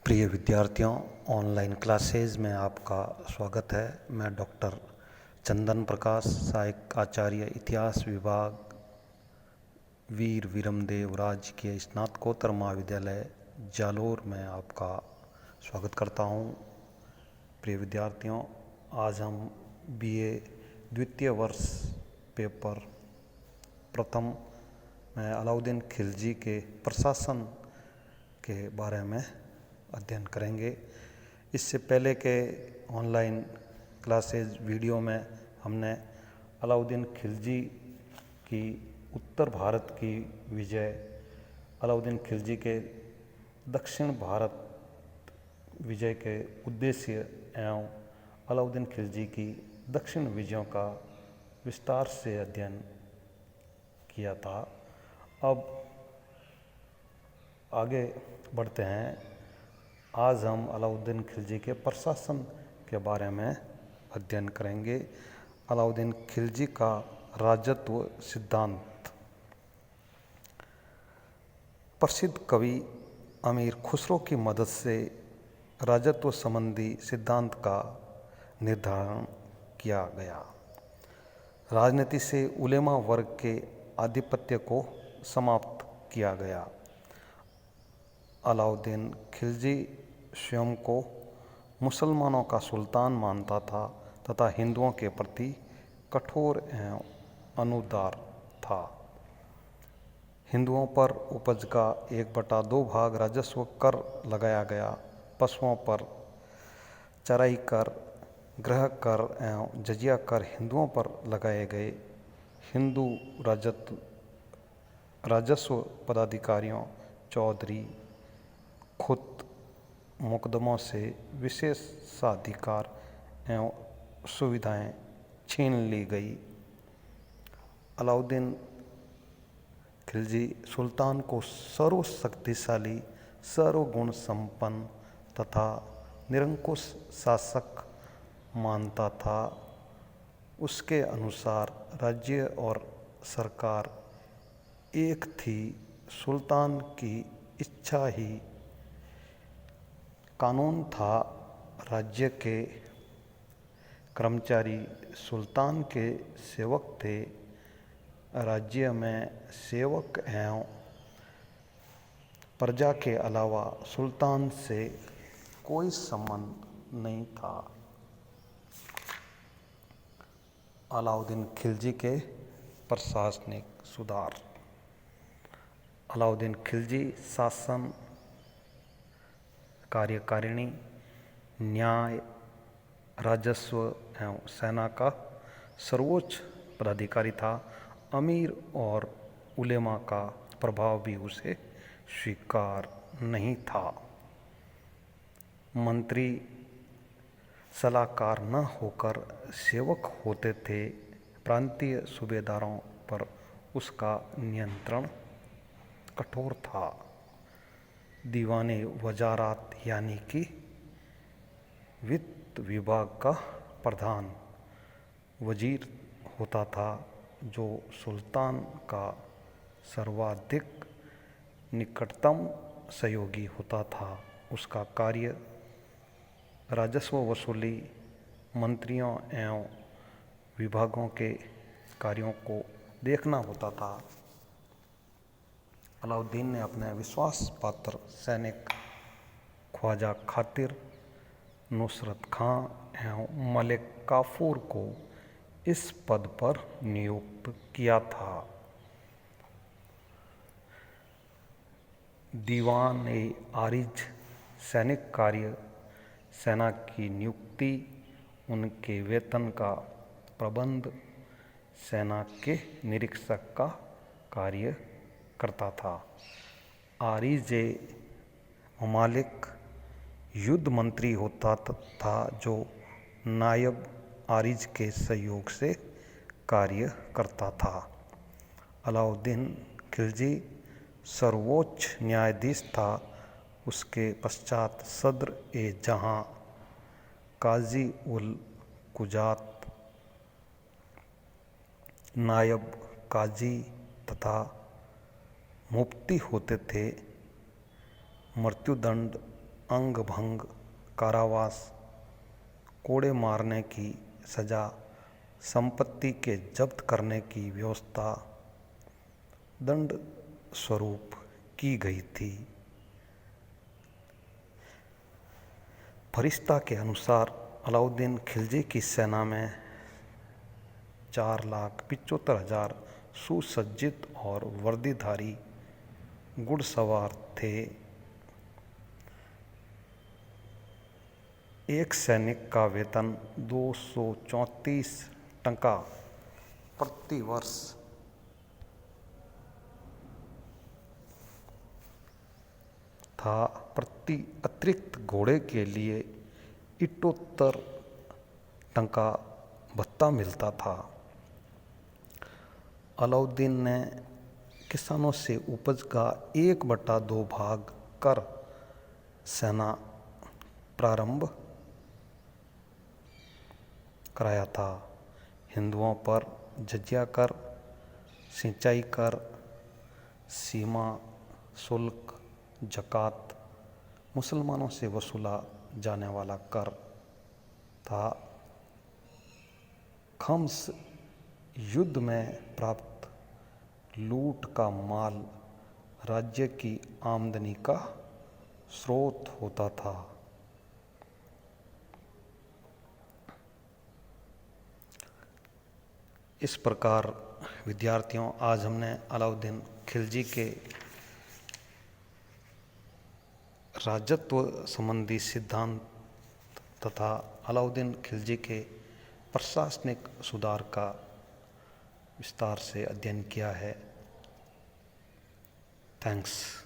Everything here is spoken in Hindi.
प्रिय विद्यार्थियों, ऑनलाइन क्लासेज में आपका स्वागत है। मैं डॉक्टर चंदन प्रकाश, सहायक आचार्य इतिहास विभाग, वीर विरमदेव राजकीय स्नातकोत्तर महाविद्यालय जालोर में आपका स्वागत करता हूं। प्रिय विद्यार्थियों, आज हम बीए द्वितीय वर्ष पेपर प्रथम में अलाउद्दीन खिलजी के प्रशासन के बारे में अध्ययन करेंगे। इससे पहले के ऑनलाइन क्लासेज वीडियो में हमने अलाउद्दीन खिलजी की उत्तर भारत की विजय, अलाउद्दीन खिलजी के दक्षिण भारत विजय के उद्देश्य एवं अलाउद्दीन खिलजी की दक्षिण विजयों का विस्तार से अध्ययन किया था। अब आगे बढ़ते हैं। आज हम अलाउद्दीन खिलजी के प्रशासन के बारे में अध्ययन करेंगे। अलाउद्दीन खिलजी का राजत्व सिद्धांत। प्रसिद्ध कवि अमीर खुसरो की मदद से राजत्व संबंधी सिद्धांत का निर्धारण किया गया। राजनीति से उलेमा वर्ग के आधिपत्य को समाप्त किया गया। अलाउद्दीन खिलजी स्वयं को मुसलमानों का सुल्तान मानता था तथा हिंदुओं के प्रति कठोर एवं अनुदार था। हिंदुओं पर उपज का 1/2 भाग राजस्व कर लगाया गया। पशुओं पर चराई कर, गृह कर एवं जजिया कर हिंदुओं पर लगाए गए। हिंदू राजस्व पदाधिकारियों, चौधरी, खुद मुकदमों से विशेषाधिकार एवं सुविधाएं छीन ली गई। अलाउद्दीन खिलजी सुल्तान को सर्वशक्तिशाली, सर्वगुण संपन्न तथा निरंकुश शासक मानता था। उसके अनुसार राज्य और सरकार एक थी। सुल्तान की इच्छा ही कानून था। राज्य के कर्मचारी सुल्तान के सेवक थे। राज्य में सेवक एवं प्रजा के अलावा सुल्तान से कोई संबंध नहीं था। अलाउद्दीन खिलजी के प्रशासनिक सुधार। अलाउद्दीन खिलजी शासन, कार्यकारिणी, न्याय, राजस्व एवं सेना का सर्वोच्च पदाधिकारी था। अमीर और उलेमा का प्रभाव भी उसे स्वीकार नहीं था। मंत्री सलाहकार न होकर सेवक होते थे। प्रांतीय सूबेदारों पर उसका नियंत्रण कठोर था। दीवाने वजारात यानी कि वित्त विभाग का प्रधान वजीर होता था, जो सुल्तान का सर्वाधिक निकटतम सहयोगी होता था। उसका कार्य राजस्व वसूली, मंत्रियों एवं विभागों के कार्यों को देखना होता था। अलाउद्दीन ने अपने विश्वास पात्र सैनिक ख्वाजा खातिर, नुसरत खां एवं मलिक काफूर को इस पद पर नियुक्त किया था। दीवान ए आरिज सैनिक कार्य, सेना की नियुक्ति, उनके वेतन का प्रबंध, सेना के निरीक्षक का कार्य करता था। आरिज ए ममालिक युद्ध मंत्री होता था, जो नायब आरिज के सहयोग से कार्य करता था। अलाउद्दीन खिलजी सर्वोच्च न्यायाधीश था। उसके पश्चात सदर ए जहां, काजी उल कुजात, नायब काजी तथा मुफ्ती होते थे। मृत्युदंड अंग भंग, कारावास, कोड़े मारने की सजा, संपत्ति के जब्त करने की व्यवस्था दंड स्वरूप की गई थी। फरिश्ता के अनुसार अलाउद्दीन खिलजी की सेना में 4,75,000 सुसज्जित और वर्दीधारी घुड़सवार थे। एक सैनिक का वेतन 234 टका प्रति वर्ष था। प्रति अतिरिक्त घोड़े के लिए 78 टका भत्ता मिलता था। अलाउद्दीन ने किसानों से उपज का 1/2 भाग कर सेना प्रारंभ कराया था। हिंदुओं पर जजिया कर, सिंचाई कर, सीमा शुल्क, ज़कात, मुसलमानों से वसूला जाने वाला कर था। खम्स युद्ध में प्राप्त लूट का माल राज्य की आमदनी का स्रोत होता था। इस प्रकार विद्यार्थियों, आज हमने अलाउद्दीन खिलजी के राजत्व संबंधी सिद्धांत तथा अलाउद्दीन खिलजी के प्रशासनिक सुधार का विस्तार से अध्ययन किया है। थैंक्स।